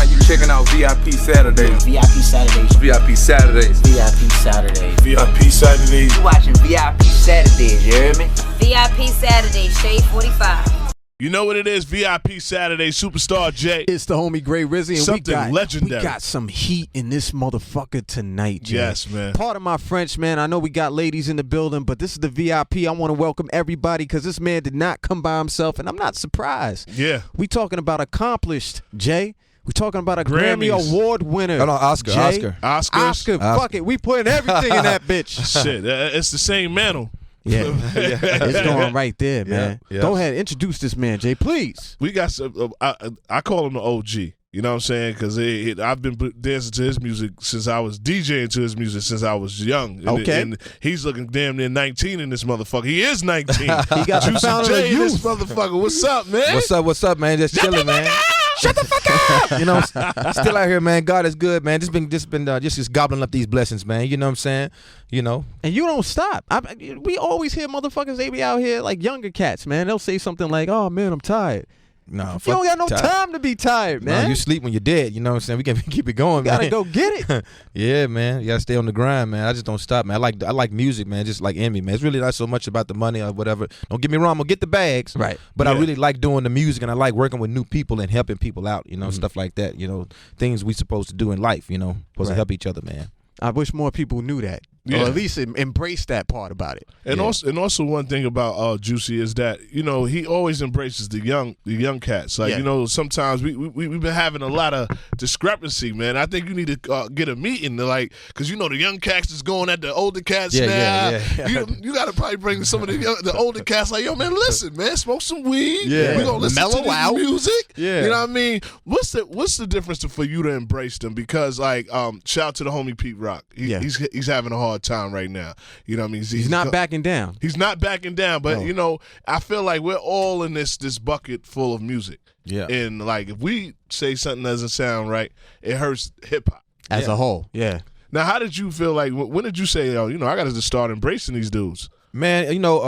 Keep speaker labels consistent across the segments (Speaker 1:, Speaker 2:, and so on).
Speaker 1: now you checking out VIP Saturdays.
Speaker 2: VIP Saturdays.
Speaker 1: VIP Saturdays.
Speaker 2: VIP Saturdays.
Speaker 3: VIP Saturdays.
Speaker 2: You watching VIP Saturdays, you hear me?
Speaker 4: VIP Saturdays, Shade 45.
Speaker 3: You know what it is, VIP Saturday, Superstar J.
Speaker 5: It's the homie Gray Rizzy, and
Speaker 3: Something legendary.
Speaker 5: We got some heat in this motherfucker tonight, Jay.
Speaker 3: Yes, man.
Speaker 5: Pardon my French, man. I know we got ladies in the building, but this is the VIP. I want to welcome everybody because this man did not come by himself, and I'm not surprised.
Speaker 3: Yeah.
Speaker 5: We talking about accomplished, Jay. We talking about a
Speaker 3: Grammys.
Speaker 5: Grammy Award winner.
Speaker 6: Hold on, Oscar.
Speaker 5: Jay.
Speaker 3: Oscars.
Speaker 5: Fuck it. We putting everything in that bitch.
Speaker 3: Shit, it's the same mantle.
Speaker 5: Yeah, it's going right there, man.
Speaker 6: Yeah.
Speaker 5: Go ahead, introduce this man, Jay, please.
Speaker 3: We got some. I call him the OG. You know what I'm saying? Because I've been dancing to his music since I was DJing to his music since I was young. And he's looking damn near 19 in this motherfucker. He is 19.
Speaker 5: He got the
Speaker 3: Juicy
Speaker 5: fountain of
Speaker 3: J in this
Speaker 5: youth.
Speaker 3: motherfucker. What's up, man?
Speaker 6: What's up, man? Just chilling, man. Shut the fuck up! You know, still out here, man. God is good, man. Just gobbling up these blessings, man. You know what I'm saying? You know,
Speaker 5: And you don't stop. We always hear motherfuckers, they be out here like younger cats, man. They'll say something like, oh, man, I'm tired.
Speaker 6: no,
Speaker 5: You don't got no time to be tired, man.
Speaker 6: No, you sleep when you're dead. You know what I'm saying? We can keep it going,
Speaker 5: You gotta
Speaker 6: man.
Speaker 5: go get it.
Speaker 6: Yeah, man. You gotta stay on the grind, man. I just don't stop, man. I like music, man. Just like envy, man. It's really not so much about the money or whatever. Don't get me wrong. I'm gonna get the bags,
Speaker 5: Right.
Speaker 6: But
Speaker 3: Yeah.
Speaker 6: I really like doing the music, and I like working with new people and helping people out. You know, stuff like that. You know, things we supposed to do in life. You know, supposed to
Speaker 5: Right.
Speaker 6: help each other, man.
Speaker 5: I wish more people knew that.
Speaker 3: Yeah.
Speaker 5: Or at least embrace that part about it.
Speaker 3: And also one thing about Juicy is that, you know, he always embraces the young cats. Like,
Speaker 5: Yeah.
Speaker 3: you know, sometimes we've been having a lot of discrepancy, man. I think you need to get a meeting to, like, because you know the young cats is going at the older cats now.
Speaker 6: Yeah.
Speaker 3: You got to probably bring some of the older cats like, yo, man, listen, man, smoke some weed.
Speaker 6: Yeah.
Speaker 3: We gonna listen
Speaker 6: Mellow
Speaker 3: to this
Speaker 6: out.
Speaker 3: music.
Speaker 6: Yeah.
Speaker 3: You know what I mean? What's the difference for you to embrace them? Because like, shout out to the homie Pete Rock. He's having a hard time right now. You know what I mean?
Speaker 5: He's not backing down.
Speaker 3: He's not backing down, but
Speaker 5: No.
Speaker 3: you know, I feel like we're all in this bucket full of music.
Speaker 6: Yeah.
Speaker 3: And like, if we say something doesn't sound right, it hurts hip hop.
Speaker 5: As a whole, yeah.
Speaker 3: Now, how did you feel like? When did you say, "Oh, you know, I got to just start embracing these dudes"?
Speaker 6: Man, you know,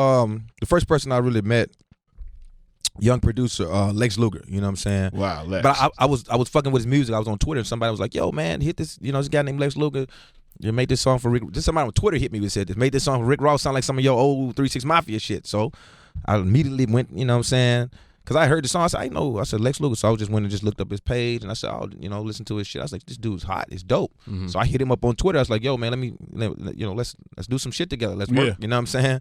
Speaker 6: the first person I really met, young producer, Lex Luger. You know what I'm saying?
Speaker 3: Wow, Lex.
Speaker 6: But I was fucking with his music. I was on Twitter, and somebody was like, "Yo, man, hit this. You know, this guy named Lex Luger. You made this song for Rick." Just somebody on Twitter hit me and said this. Made this song for Rick Ross sound like some of your old 3 6 Mafia shit. So I immediately went. You know what I'm saying? Because I heard the song, I said, I know. I said Lex Luger. So I just went and just looked up his page, and I said, oh, you know, listen to his shit. I was like, this dude's hot. It's dope.
Speaker 5: Mm-hmm.
Speaker 6: So I hit him up on Twitter. I was like, yo, man, let's do some shit together. Let's work.
Speaker 3: Yeah.
Speaker 6: You know what I'm saying?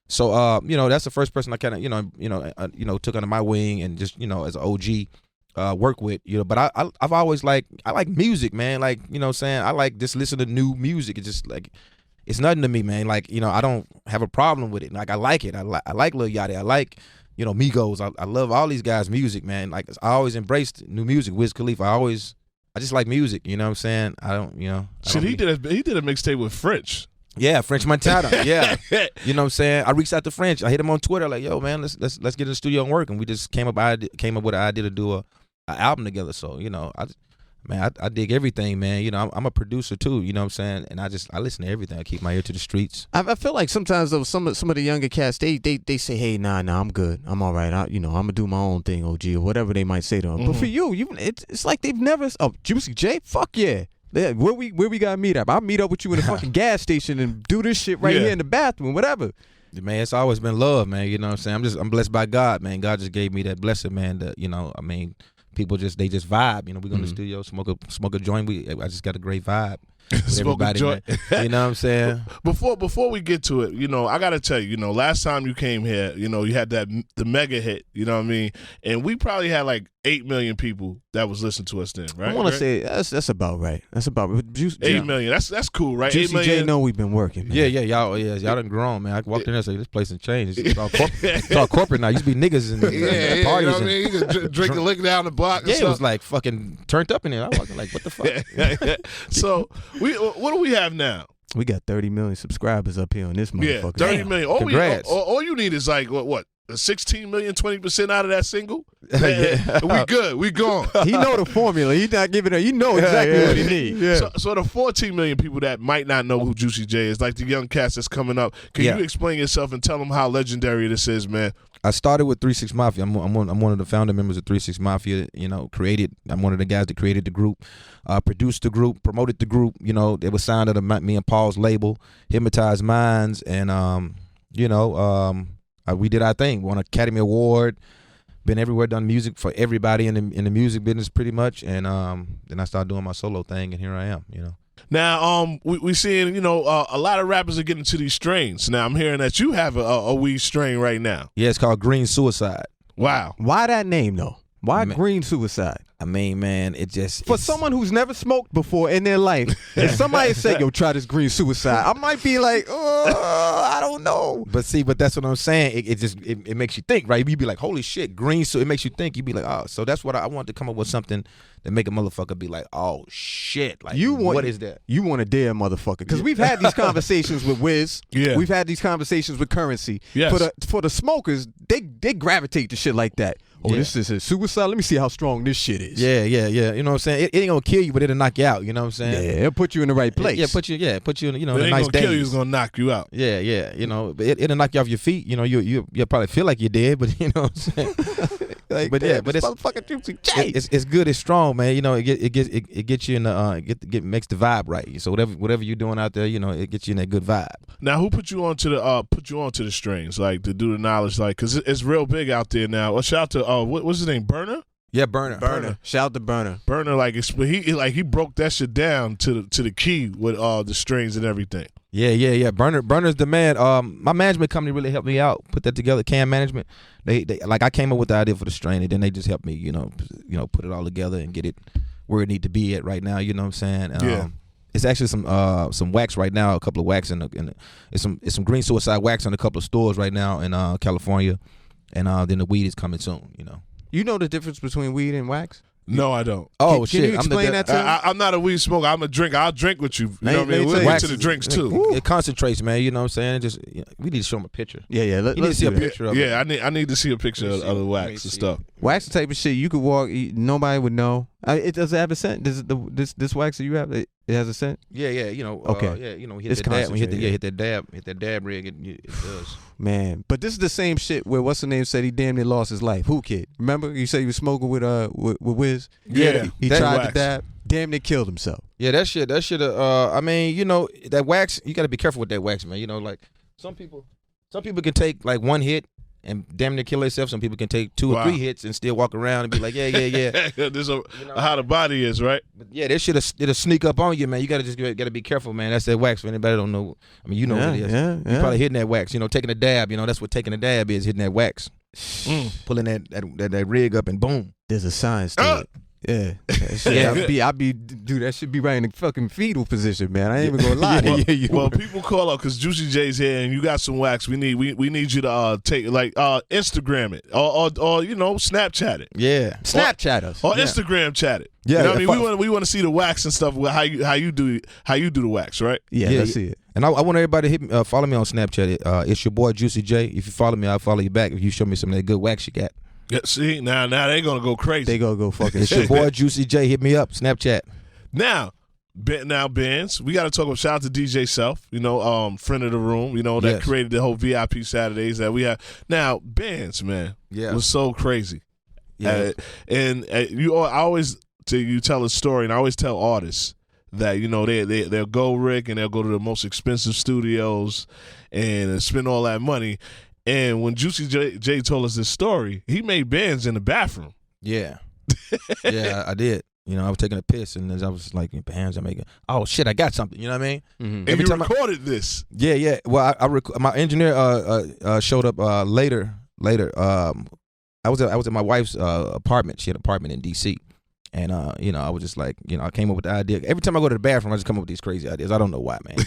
Speaker 6: So you know, that's the first person I kind of took under my wing and just, you know, as an OG work with, you know. But I've always I like music, man. Like, you know what I'm saying? I like just listen to new music. It's just like, it's nothing to me, man. Like, you know, I don't have a problem with it. Like, I like it. I like Lil Yachty. I like, you know, Migos. I love all these guys' music, man. Like, I always embraced new music. Wiz Khalifa. I just like music. You know what I'm saying? I don't, you know.
Speaker 3: Shit, he did a mixtape with French.
Speaker 6: Yeah, French Montana. Yeah, you know what I'm saying. I reached out to French. I hit him on Twitter like, "Yo, man, let's get in the studio and work." And we just came up with an idea to do a album together. So, you know, I dig everything, man. You know, I'm a producer too. You know what I'm saying. And I listen to everything. I keep my ear to the streets.
Speaker 5: I feel like sometimes though some of the younger cats they say, hey, nah, I'm good, I'm all right. I'm gonna do my own thing, OG, or whatever they might say to them. But for you it's like they've never. Oh, Juicy J, fuck yeah. Yeah, where we gotta meet up? I'll meet up with you in the fucking gas station and do this shit right here in the bathroom, whatever.
Speaker 6: Man, it's always been love, man. You know what I'm saying? I'm blessed by God, man. God just gave me that blessing, man. That, you know, I mean, people just vibe. You know, we go in the studio, smoke a joint. I just got a great vibe. Everybody, man. You know what I'm saying?
Speaker 3: Before we get to it, you know, I gotta tell you, you know, last time you came here, you know, you had the mega hit, you know what I mean, and we probably had like 8 million people that was listening to us then, right?
Speaker 5: I want to say that's about right. That's about
Speaker 3: 8 million. That's cool, right?
Speaker 5: Juicy
Speaker 3: 8 million.
Speaker 5: J know we've been working, man.
Speaker 6: Y'all done grown, man. I walked in there and said, this place has changed. It's all corporate now. Used to be niggas and parties.
Speaker 3: You know what I mean? You could drink a liquor down the block. And
Speaker 6: Yeah,
Speaker 3: stuff.
Speaker 6: it was like fucking turned up in there. I was like, what the fuck?
Speaker 3: So what do we have now?
Speaker 5: We got 30 million subscribers up here on this
Speaker 3: Yeah,
Speaker 5: motherfucker.
Speaker 3: 30 million.
Speaker 6: Congrats.
Speaker 3: All you need is like what 16 million, 20% out of that single. Man, we good. We gone.
Speaker 5: He know the formula. He not giving it. You know exactly what he needs.
Speaker 3: Yeah. So the 14 million people that might not know who Juicy J is, like the young cats that's coming up, can you explain yourself and tell them how legendary this is, man?
Speaker 6: I started with 3 6 Mafia. I'm one of the founder members of 3 6 Mafia. I'm one of the guys that created the group, produced the group, promoted the group. They were signed under me and Paul's label, Hypnotized Minds, and we did our thing. Won an Academy Award. Been everywhere, done music for everybody in the music business pretty much, and then I started doing my solo thing, and here I am.
Speaker 3: Now, we seeing a lot of rappers are getting to these strains. Now I'm hearing that you have a weed strain right now.
Speaker 6: Yeah, it's called Green Suicide.
Speaker 3: Wow.
Speaker 5: Why that name though? Why Green Suicide?
Speaker 6: I mean, man,
Speaker 5: for someone who's never smoked before in their life, if somebody said, "Yo, try this Green Suicide," I might be like, "Oh, I don't know."
Speaker 6: But that's what I'm saying. It makes you think, right? You'd be like, "Holy shit, green!" So it makes you think. You'd be like, "Oh," so that's what I wanted to come up with, something that make a motherfucker be like, "Oh shit!" Like, what is that?
Speaker 5: You want to dare motherfucker? Because we've had these conversations with Wiz.
Speaker 3: Yeah.
Speaker 5: We've had these conversations with Currency.
Speaker 3: Yes.
Speaker 5: For the smokers, they gravitate to shit like that. Oh, this is a suicide. Let me see how strong this shit is.
Speaker 6: Yeah. You know what I'm saying? It ain't gonna kill you, but it'll knock you out. You know what I'm saying?
Speaker 5: Yeah, it'll put you in the right place.
Speaker 6: Yeah, put you in
Speaker 3: It
Speaker 6: a
Speaker 3: ain't
Speaker 6: nice
Speaker 3: gonna
Speaker 6: day.
Speaker 3: kill you. It's gonna knock you out.
Speaker 6: Yeah. But it'll knock you off your feet. You'll probably feel like you're dead, but you know what I'm saying?
Speaker 5: But it's motherfucking Juicy J.
Speaker 6: It's good. It's strong, man. It gets you in the makes the vibe right. So whatever you're doing out there, it gets you in that good vibe.
Speaker 3: Now, who put you onto the strains, like to do the knowledge, like, because it's real big out there now. Well, shout out to what's his name, Burner?
Speaker 6: Yeah, Burner.
Speaker 5: Shout out to Burner.
Speaker 3: Burner, he broke that shit down to the key with the strings and everything.
Speaker 6: Yeah. Burner's the man. My management company really helped me out, put that together. Can Management. They like, I came up with the idea for the strain, and then they just helped me, put it all together and get it where it need to be at right now. You know what I'm saying? It's actually some wax right now, a couple of wax it's some Green Suicide wax in a couple of stores right now in California, and then the weed is coming soon.
Speaker 5: You know the difference between weed and wax?
Speaker 3: No, I don't.
Speaker 6: Oh,
Speaker 5: Can you explain that to me?
Speaker 3: I'm not a weed smoker. I'm a drinker. I'll drink with you. You know what I mean? We'll
Speaker 5: wax
Speaker 3: get to the drinks too.
Speaker 6: It concentrates, man. You know what I'm saying? Just we need to show them a picture.
Speaker 5: Yeah.
Speaker 6: You need to see a picture of it.
Speaker 3: Yeah, I need to see a picture of the wax and stuff.
Speaker 5: Wax the type of shit you could walk. Nobody would know. It does it have a scent? Does this wax that you have? It has a scent?
Speaker 6: Yeah.
Speaker 5: Okay.
Speaker 6: We hit that dab. Hit that dab rig. It does.
Speaker 5: Man, but this is the same shit where what's the name said he damn near lost his life. Who kid? Remember you said he was smoking with Wiz?
Speaker 3: Yeah.
Speaker 5: He tried to dab. Damn near killed himself.
Speaker 6: Yeah, that shit. I mean, that wax. You got to be careful with that wax, man. Like some people can take like one hit and damn near kill themselves. Some people can take 2 or 3 hits and still walk around and be like, yeah.
Speaker 3: This is how the body is, right?
Speaker 6: But yeah, that shit it'll sneak up on you, man. You gotta be careful, man. That's that wax. For anybody don't know, I mean, what it is.
Speaker 5: Yeah.
Speaker 6: You're probably hitting that wax. Taking a dab. That's what taking a dab is. Hitting that wax, pulling that rig up and boom.
Speaker 5: There's a science to it. Yeah. That should be right in the fucking fetal position, man. I ain't even gonna lie to you.
Speaker 3: Well, people call up because Juicy J's here and you got some wax. We need you to take Instagram it or Snapchat it.
Speaker 6: Yeah.
Speaker 5: Snapchat us.
Speaker 3: Or Instagram chat it.
Speaker 6: Yeah.
Speaker 3: You know what I mean? We want to see the wax and stuff. How you do the wax, right?
Speaker 5: Yeah, let's see it.
Speaker 6: And I want everybody to follow me on Snapchat. It's your boy Juicy J. If you follow me, I'll follow you back. If you show me some of that good wax you got.
Speaker 3: Yeah, see, now they gonna go crazy.
Speaker 5: They gonna go fucking
Speaker 6: It's your boy Juicy J. Hit me up, Snapchat.
Speaker 3: Now, bands, we got to talk about, shout out to DJ Self, friend of the room, that
Speaker 6: Yes.
Speaker 3: created the whole VIP Saturdays that we have. Now, bands, man, was so crazy.
Speaker 6: Yeah.
Speaker 3: You tell a story, and I always tell artists that, they'll go, Rick, and they'll go to the most expensive studios and spend all that money. And when Juicy J told us this story, he made bands in the bathroom.
Speaker 6: Yeah. Yeah, I did. I was taking a piss, and as I was like, bands are making. Oh shit, I got something. You know what I mean?
Speaker 3: Mm-hmm. And you recorded this.
Speaker 6: Yeah. Well, my engineer showed up later. I was at my wife's apartment. She had an apartment in D.C. And I was just like, I came up with the idea. Every time I go to the bathroom, I just come up with these crazy ideas. I don't know why, man.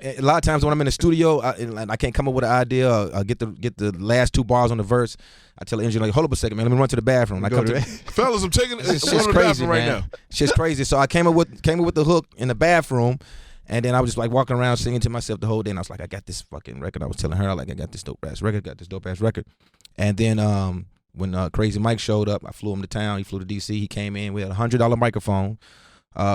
Speaker 6: A lot of times when I'm in the studio, I can't come up with an idea. I'll get the last 2 bars on the verse. I tell the engineer, like, hold up a second, man. Let me run to the bathroom.
Speaker 3: Fellas, I'm taking
Speaker 6: it's
Speaker 3: the
Speaker 6: crazy
Speaker 3: bathroom right
Speaker 6: man.
Speaker 3: now.
Speaker 6: Shit's crazy. So I came up with the hook in the bathroom. And then I was just like walking around singing to myself the whole day. And I was like, I got this fucking record. I was telling her, like, I got this dope ass record. And then when Crazy Mike showed up, I flew him to town. He flew to DC. He came in. We had a $100 microphone,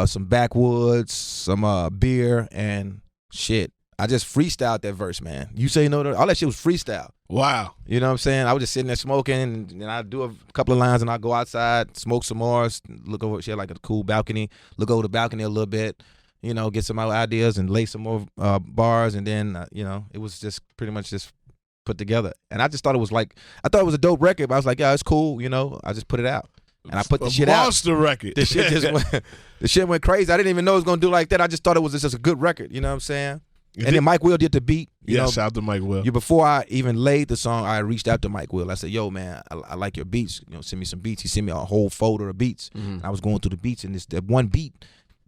Speaker 6: some backwoods, some beer, and shit. I just freestyled that verse, man. You say no to all that shit was freestyle.
Speaker 3: Wow.
Speaker 6: You know what I'm saying? I was just sitting there smoking, and I'd do a couple of lines, and I'd go outside, smoke some more, look over. She had like a cool balcony. Look over the balcony a little bit, you know, get some ideas and lay some more bars, and then you know, it was just pretty much just put together. And I just thought it was like, I thought it was a dope record, but I was like, yeah, it's cool, you know. I just put it out, and I put the shit out.
Speaker 3: Monster record.
Speaker 6: The shit just went, the shit went crazy. I didn't even know it was gonna do like that. I just thought it was just a good record. You know what I'm saying? And then Mike Will did the beat. You know,
Speaker 3: shout out to Mike Will.
Speaker 6: Before I even laid the song, I reached out to Mike Will. I said, yo, man, I like your beats. You know, send me some beats. He sent me a whole folder of beats.
Speaker 5: Mm-hmm.
Speaker 6: I was going through the beats, and that one beat,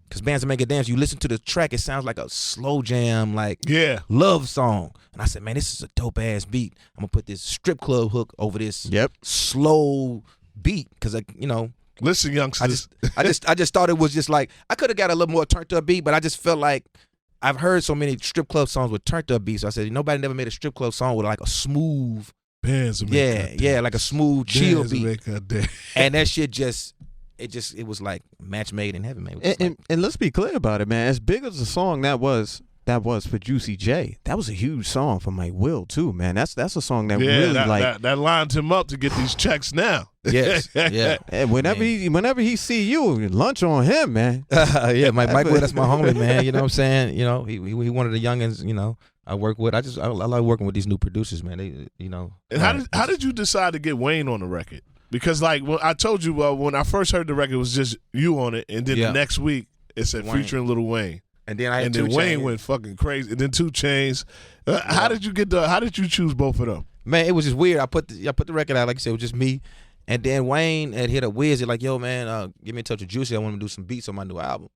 Speaker 6: because Bands That Make It Dance, you listen to the track, it sounds like a slow jam, like love song. And I said, man, this is a dope-ass beat. I'm going to put this strip club hook over this slow beat, because, you know.
Speaker 3: Listen, youngsters.
Speaker 6: I just thought it was just like, I could have got a little more turned up beat, but I just felt like, I've heard so many strip club songs with turned up beats. So I said, nobody never made a strip club song with like a smooth, like a smooth chill beat. And that shit it was like match made in heaven, man.
Speaker 5: And let's be clear about it, man. As big as the song that was for Juicy J, that was a huge song for Mike Will too, man. That's a song that really
Speaker 3: that lined him up to get these checks now.
Speaker 6: Yes, yeah.
Speaker 5: And whenever he see you, lunch on him, man.
Speaker 6: Yeah, Mike Will, that's my homie, man. You know what I'm saying? You know, he one of the youngins. You know, I work with. I like working with these new producers, man. They, you know.
Speaker 3: And how did you decide to get Wayne on the record? Because like I told you, when I first heard the record, it was just you on it, and then the next week it said featuring Lil Wayne.
Speaker 6: And then
Speaker 3: Wayne went fucking crazy. And then 2 Chainz. How did you choose both of them?
Speaker 6: Man, it was just weird. I put the record out, like you said, it was just me. And then Wayne had hit a Wiz, like, yo, man, get me in touch with Juicy. I want him to do some beats on my new album.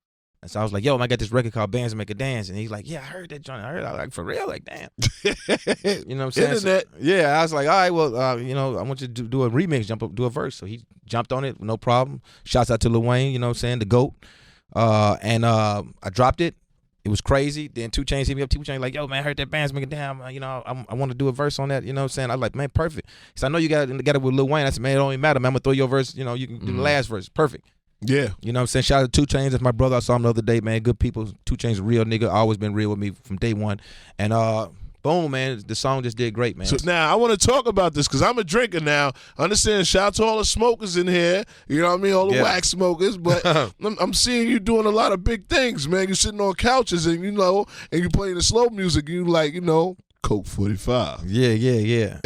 Speaker 6: And so I was like, yo, man, I got this record called Bands That Make It Dance. And he's like, yeah, I heard that joint. I was like, for real? Like, damn. You know what I'm saying?
Speaker 3: Internet.
Speaker 6: So, yeah, I was like, all right, well, you know, I want you to do a remix, do a verse. So he jumped on it, no problem. Shouts out to Lil Wayne, you know what I'm saying, the GOAT. And I dropped it. It was crazy. Then 2 Chainz hit me up. 2 Chainz like, yo, man, I heard that Bands Make It Dance. You know, I want to do a verse on that. You know what I'm saying? I was like, man, perfect. So I know you got it with Lil Wayne. I said, man, it don't even matter, man. I'm going to throw your verse. You know, you can do the last verse. Perfect.
Speaker 3: Yeah.
Speaker 6: You know what I'm saying? Shout out to 2 Chainz. That's my brother. I saw him the other day, man. Good people. 2 Chainz, a real nigga. Always been real with me from day one. And boom, man, the song just did great, man.
Speaker 3: So now I want to talk about this because I'm a drinker now. Understand? Shout out to all the smokers in here. You know what I mean? All the wax smokers. But I'm seeing you doing a lot of big things, man. You're sitting on couches and you playing the slow music. And you like, you know, Colt 45.
Speaker 6: Yeah.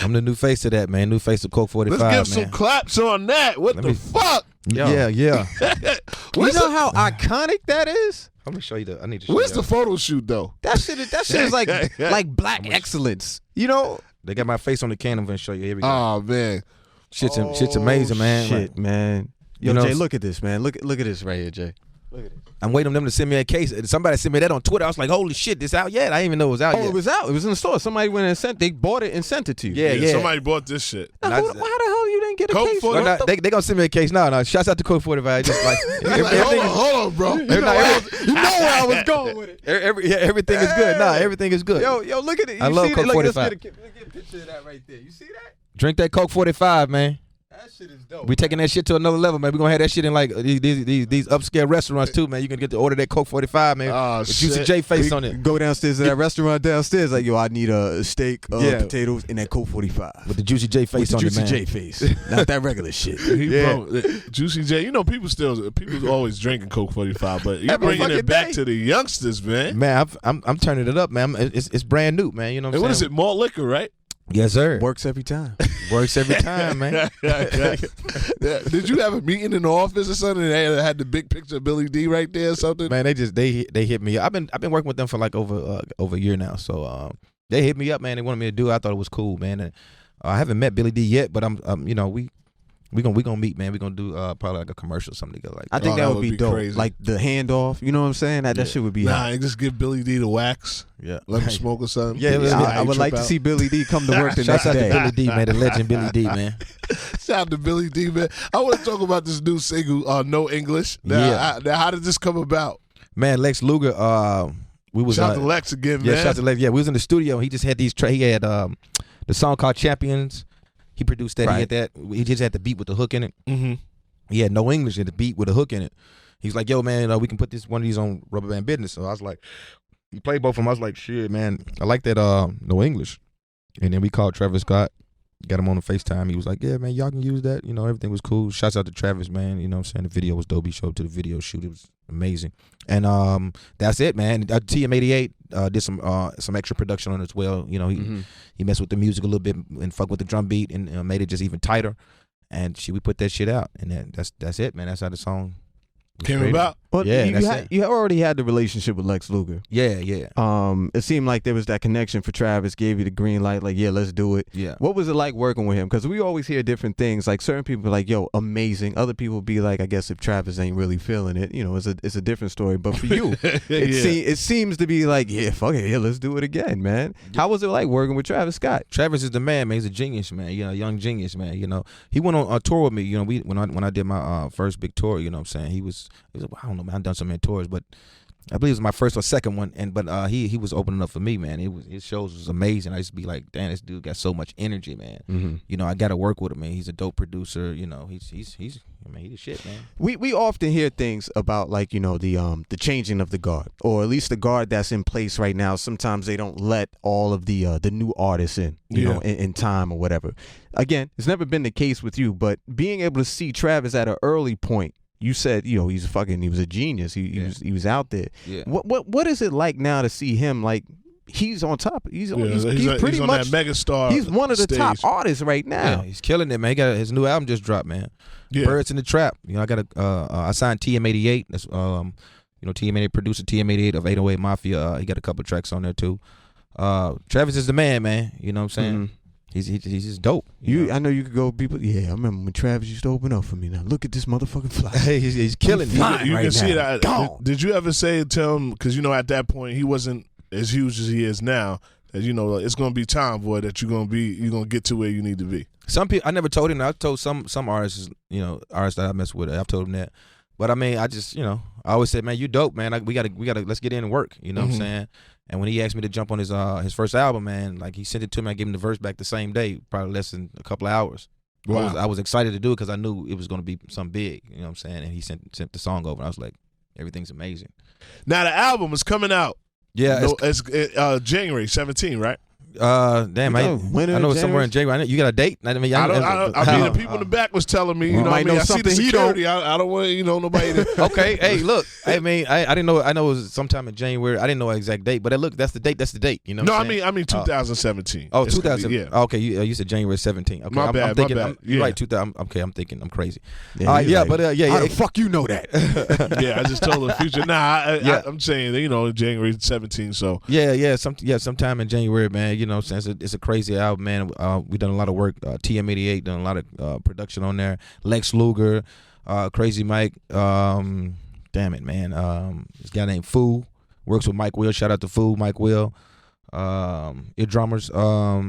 Speaker 6: I'm the new face of that, man. New face of Colt 45.
Speaker 3: Let's give some claps on that. What the fuck?
Speaker 6: Yeah.
Speaker 5: You know how iconic that is?
Speaker 6: I'm gonna show you I need to show
Speaker 3: Where's
Speaker 6: you.
Speaker 3: the photo shoot though?
Speaker 5: That shit is like black excellence. You know?
Speaker 6: They got my face on the can. I'm gonna show you. Here we go.
Speaker 3: Oh man,
Speaker 6: shit's amazing, man.
Speaker 5: Shit, man. Yo,
Speaker 6: You know,
Speaker 5: Jay, look at this, man. Look at this right here, Jay. Look at this.
Speaker 6: I'm waiting on them to send me a case. Somebody sent me that on Twitter. I was like, holy shit, this out yet? I didn't even know it was out yet.
Speaker 5: It was out. It was in the store. Somebody went and they bought it and sent it to you.
Speaker 6: Yeah.
Speaker 3: Somebody bought this shit.
Speaker 5: Now, how the hell you didn't get a
Speaker 3: Colt
Speaker 5: case?
Speaker 3: 45.
Speaker 6: They gonna send me a case. No. Shouts out to Colt 45. Just like,
Speaker 3: Hold on, bro.
Speaker 5: You know where I was going with it.
Speaker 6: everything is good. Nah, everything is good.
Speaker 5: Yo, look at it.
Speaker 6: I love Coke 45.
Speaker 5: Let's get a picture of that right there. You see that?
Speaker 6: Drink that Coke 45, man.
Speaker 5: That shit is dope.
Speaker 6: We taking that shit to another level, man. We gonna have that shit in like these upscale restaurants too, man. You can get to order that Coke 45, man.
Speaker 3: Oh,
Speaker 6: with Juicy J face on it.
Speaker 5: Go downstairs to that restaurant downstairs, like, yo, I need a steak, potatoes, and that Coke 45.
Speaker 6: With the Juicy J face
Speaker 5: With the
Speaker 6: on it, man.
Speaker 5: Juicy J face. Not that regular shit.
Speaker 3: Bro, Juicy J, you know people always drinking Coke 45, but you're bringing it back to the youngsters, man.
Speaker 6: Man, I'm turning it up, man. It's brand new, man. You know what I'm saying?
Speaker 3: What is it? Malt liquor, right?
Speaker 6: Yes, sir.
Speaker 5: Works every time.
Speaker 6: Works every time, man.
Speaker 3: Did you have a meeting in the office or something? They had the big picture of Billy D right there or something?
Speaker 6: Man, they hit me up. I've been working with them for like over a year now. So they hit me up, man. They wanted me to do it. I thought it was cool, man. And I haven't met Billy D yet, but I'm you know, we gonna meet, man. We gonna do probably like a commercial or something together like that.
Speaker 5: I think that would be dope.
Speaker 3: Crazy.
Speaker 5: Like the handoff, you know what I'm saying? That shit would be hot.
Speaker 3: Just give Billy D the wax.
Speaker 6: Yeah.
Speaker 3: Let him smoke or something.
Speaker 6: Yeah,
Speaker 5: I would like to see Billy D come to work the next
Speaker 6: Shout out to
Speaker 5: day.
Speaker 6: Billy D, man. The legend Billy D, man.
Speaker 3: Shout out to Billy D, man. I want to talk about this new single, No English. Now, how did this come about?
Speaker 6: Man, Lex Luger. We was
Speaker 3: shout out to Lex again, man.
Speaker 6: Yeah, shout out to Lex. Yeah, we was in the studio. He just had these. He had the song called Champions. He produced that. Right. He had that. He just had the beat with the hook in it.
Speaker 3: Mm-hmm.
Speaker 6: He had no English in the beat with a hook in it. He's like, yo, man, we can put one of these on Rubber Band Business. So I was like, he played both of them. I was like, shit, man, I like that no English. And then we called Travis Scott. Got him on the FaceTime. He was like, yeah, man, y'all can use that. You know, everything was cool. Shouts out to Travis, man. You know what I'm saying? The video was dope. He showed up to the video shoot. It was amazing. And that's it, man. TM88 did some extra production on it as well. You know, he messed with the music a little bit and fucked with the drum beat and made it just even tighter. And we put that shit out. And that's it, man. That's how the song
Speaker 3: came about.
Speaker 5: Well, yeah, you already had the relationship with Lex Luger.
Speaker 6: Yeah.
Speaker 5: It seemed like there was that connection for Travis, gave you the green light, like, yeah, let's do it.
Speaker 6: Yeah.
Speaker 5: What was it like working with him? Because we always hear different things. Like, certain people are like, yo, amazing. Other people be like, I guess if Travis ain't really feeling it, you know, it's a different story. But for you, it seems to be like, yeah, fuck it, yeah, let's do it again, man. How was it like working with Travis Scott?
Speaker 6: Travis is the man, man. He's a genius, man. You know, young genius, man. You know, he went on a tour with me. You know, when I did my first big tour, you know what I'm saying? He was I don't know, man. I've done so many tours, but I believe it was my first or second one. But he was opening up for me, man. His shows was amazing. I used to be like, damn, this dude got so much energy, man.
Speaker 5: Mm-hmm.
Speaker 6: You know, I got to work with him, man. He's a dope producer. You know, he's the shit, man.
Speaker 5: We often hear things about, like, you know, the changing of the guard, or at least the guard that's in place right now. Sometimes they don't let all of the new artists in, you know, in time or whatever. Again, it's never been the case with you, but being able to see Travis at an early point. You said, you know, he was a genius. He was out there.
Speaker 6: Yeah.
Speaker 5: What is it like now to see him, like, he's on top? He's pretty
Speaker 3: on
Speaker 5: much
Speaker 3: that megastar.
Speaker 5: He's one of the
Speaker 3: stage.
Speaker 5: top artists right now.
Speaker 6: Yeah, he's killing it, man. He got his new album just dropped, man.
Speaker 3: Yeah.
Speaker 6: Birds in the Trap. You know, I got I signed TM88. That's you know, TM88 producer, TM88 of 808 Mafia. He got a couple tracks on there too. Travis is the man, man. You know what I'm saying?
Speaker 5: Mm-hmm.
Speaker 6: He's just dope.
Speaker 5: I know you could go people. Yeah, I remember when Travis used to open up for me. Now look at this motherfucking fly.
Speaker 6: he's killing it.
Speaker 3: You
Speaker 5: right
Speaker 3: can see
Speaker 5: now.
Speaker 3: it. Did you ever say to him, because you know at that point he wasn't as huge as he is now, that you know it's gonna be time, boy, that you're gonna get to where you need to be.
Speaker 6: Some people, I never told him. I told some artists, you know, artists that I mess with. I've told them that. But I mean, I just, you know, I always said, man, you dope, man. We gotta let's get in and work. You know what I'm saying? And when he asked me to jump on his first album, man, like he sent it to me. I gave him the verse back the same day, probably less than a couple of hours.
Speaker 3: Wow.
Speaker 6: I was excited to do it because I knew it was going to be something big. You know what I'm saying? And he sent the song over. And I was like, everything's amazing.
Speaker 3: Now the album is coming out.
Speaker 6: Yeah,
Speaker 3: it's January 17, right?
Speaker 6: Damn, I know it's somewhere in January. You got a date? I mean,
Speaker 3: the people in the back was telling me, you know,
Speaker 5: might know
Speaker 3: I see the
Speaker 5: something
Speaker 3: security. I don't want, you know, nobody to.
Speaker 6: Okay, hey, look, I mean, I didn't know. I know it was sometime in January. I didn't know an exact date, but look, that's the date. That's the date. You know?
Speaker 3: No, I mean 2017.
Speaker 6: Oh, 2000. Yeah. Okay, you said January 17. Okay,
Speaker 3: my bad.
Speaker 6: I'm thinking.
Speaker 3: My bad.
Speaker 6: You're right. 2000. Okay, I'm thinking. I'm crazy.
Speaker 5: Yeah,
Speaker 6: How
Speaker 5: the fuck you know that?
Speaker 3: Yeah, I just told the future. I'm saying, you know, January 17. So
Speaker 6: sometime in January, man. You know, since it's a crazy album, man. We done a lot of work. TM88 done a lot of production on there. Lex Luger, Crazy Mike. Damn it, man. This guy named Foo works with Mike Will. Shout out to Foo, Mike Will. Ear drummers. Let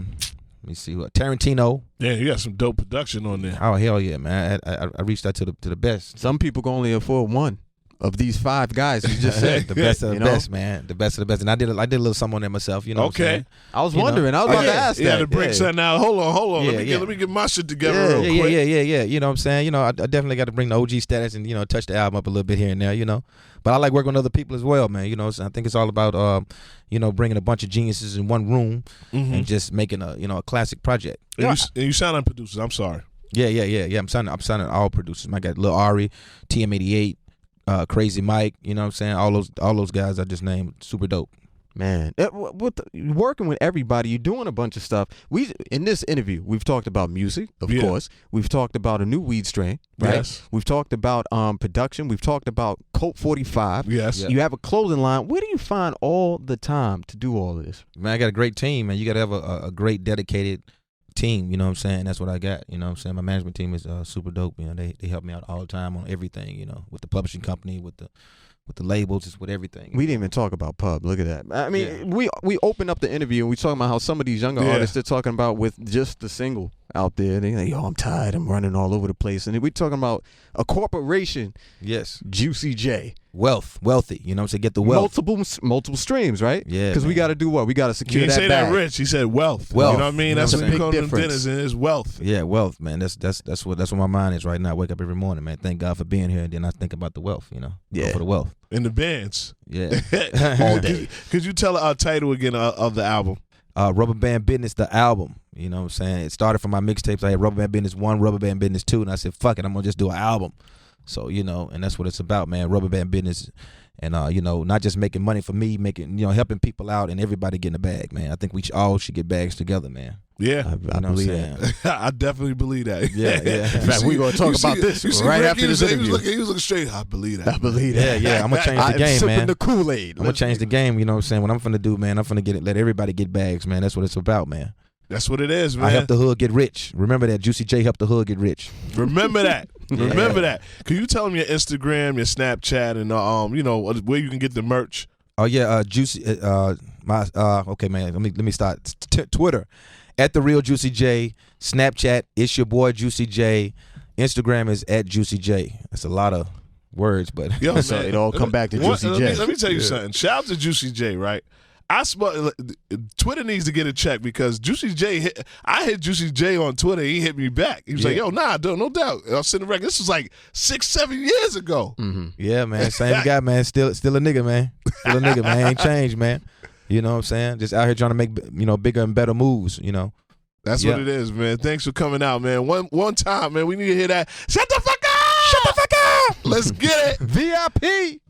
Speaker 6: me see what Tarantino.
Speaker 3: Yeah, you got some dope production on there.
Speaker 6: Oh hell yeah, man! I reached out to the best.
Speaker 5: Some people can only afford one of these five guys you just said.
Speaker 6: The best of the best, man. The best of the best. And I did a little something on there myself. You know.
Speaker 3: Okay.
Speaker 5: I was wondering. I was about to ask that.
Speaker 3: You had to bring something out. Hold on.
Speaker 6: Yeah,
Speaker 3: let me get my shit together real quick.
Speaker 6: Yeah. You know what I'm saying? You know, I definitely got to bring the OG status and, you know, touch the album up a little bit here and there, you know. But I like working with other people as well, man. You know, so I think it's all about, you know, bringing a bunch of geniuses in one room and just making a classic project.
Speaker 3: And you sound on producers. I'm sorry.
Speaker 6: Yeah. I'm signing all producers. I got Lil Ari, TM88, Crazy Mike. You know what I'm saying? All those guys I just named, super dope.
Speaker 5: Man, working with everybody, you're doing a bunch of stuff. In this interview, we've talked about music, of course. We've talked about a new weed strain, right?
Speaker 3: Yes.
Speaker 5: We've talked about production. We've talked about Colt 45.
Speaker 3: Yes.
Speaker 5: You have a clothing line. Where do you find all the time to do all of this?
Speaker 6: Man, I got a great team, man. You got to have a great, dedicated team. You know what I'm saying? That's what I got. You know what I'm saying? My management team is super dope. You know, they help me out all the time on everything. You know, with the publishing company, with the labels, just with everything.
Speaker 5: We didn't even talk about pub. Look at that. I mean, we opened up the interview and we talking about how some of these younger artists they're talking about with just the single out there. They like, yo, I'm tired. I'm running all over the place. And we talking about a corporation.
Speaker 6: Yes.
Speaker 5: Juicy J.
Speaker 6: Wealthy. You know what I'm saying? Get the wealth.
Speaker 5: Multiple streams, right?
Speaker 6: Yeah.
Speaker 5: Because we got to do what? We got to secure
Speaker 3: He didn't
Speaker 5: that
Speaker 3: say
Speaker 5: bag.
Speaker 3: that rich. He said wealth.
Speaker 6: Wealth.
Speaker 3: You know what I mean?
Speaker 6: You know
Speaker 3: That's
Speaker 6: what
Speaker 3: what
Speaker 6: I'm
Speaker 3: we go to them
Speaker 5: saying?
Speaker 3: dinners and it's wealth.
Speaker 6: Yeah, wealth, man. That's where my mind is right now. I wake up every morning, man. Thank God for being here, and then I think about the wealth. You know,
Speaker 5: Yeah.
Speaker 6: Go for the wealth.
Speaker 3: In the bands.
Speaker 6: Yeah.
Speaker 5: All day.
Speaker 3: Could you tell our title again of the album?
Speaker 6: Rubber Band Business, the album. You know what I'm saying? It started from my mixtapes. I had Rubber Band Business 1, Rubber Band Business 2, and I said, fuck it, I'm going to just do an album. So, you know, and that's what it's about, man. Rubber Band Business. And, you know, not just making money for me, helping people out and everybody getting a bag, man. I think we all should get bags together, man.
Speaker 3: Yeah.
Speaker 5: I believe that.
Speaker 3: I definitely believe that.
Speaker 6: Yeah.
Speaker 5: In fact, we're going to talk about this right
Speaker 3: Rick,
Speaker 5: after this interview.
Speaker 3: He was looking straight. I believe that.
Speaker 5: I believe that.
Speaker 6: Yeah. I'm going to change the game,
Speaker 5: sipping
Speaker 6: man.
Speaker 5: the Kool-Aid.
Speaker 6: I'm going to change the game, you know what I'm saying? What I'm finna do, man, I'm finna let everybody get bags, man. That's what it's about, man.
Speaker 3: That's what it is, man.
Speaker 6: I helped the hood get rich. Remember that. Juicy J helped the hood get rich.
Speaker 3: Remember that. Remember that. Can you tell them your Instagram, your Snapchat, and you know where you can get the merch?
Speaker 6: Oh yeah, Juicy. Okay, man. Let me start. Twitter, @TheRealJuicyJ. Snapchat, it's your boy Juicy J. Instagram is @JuicyJ. That's a lot of words, but
Speaker 3: Yo,
Speaker 5: So
Speaker 3: man,
Speaker 5: it all come back to Juicy J.
Speaker 3: Let me tell you something. Shout out to Juicy J, right? Twitter needs to get a check because Juicy J I hit Juicy J on Twitter. He hit me back. He was like, "Yo, nah, no doubt." I was sitting record. This was like 6-7 years ago.
Speaker 5: Mm-hmm.
Speaker 6: yeah, man, same guy, man. Still a nigga, man. Still a nigga, man. Ain't changed, man. You know what I'm saying? Just out here trying to make bigger and better moves. You know.
Speaker 3: That's what it is, man. Thanks for coming out, man. One time, man. We need to hear that. Shut the fuck up!
Speaker 6: Shut the fuck up!
Speaker 3: Let's get it.
Speaker 5: VIP.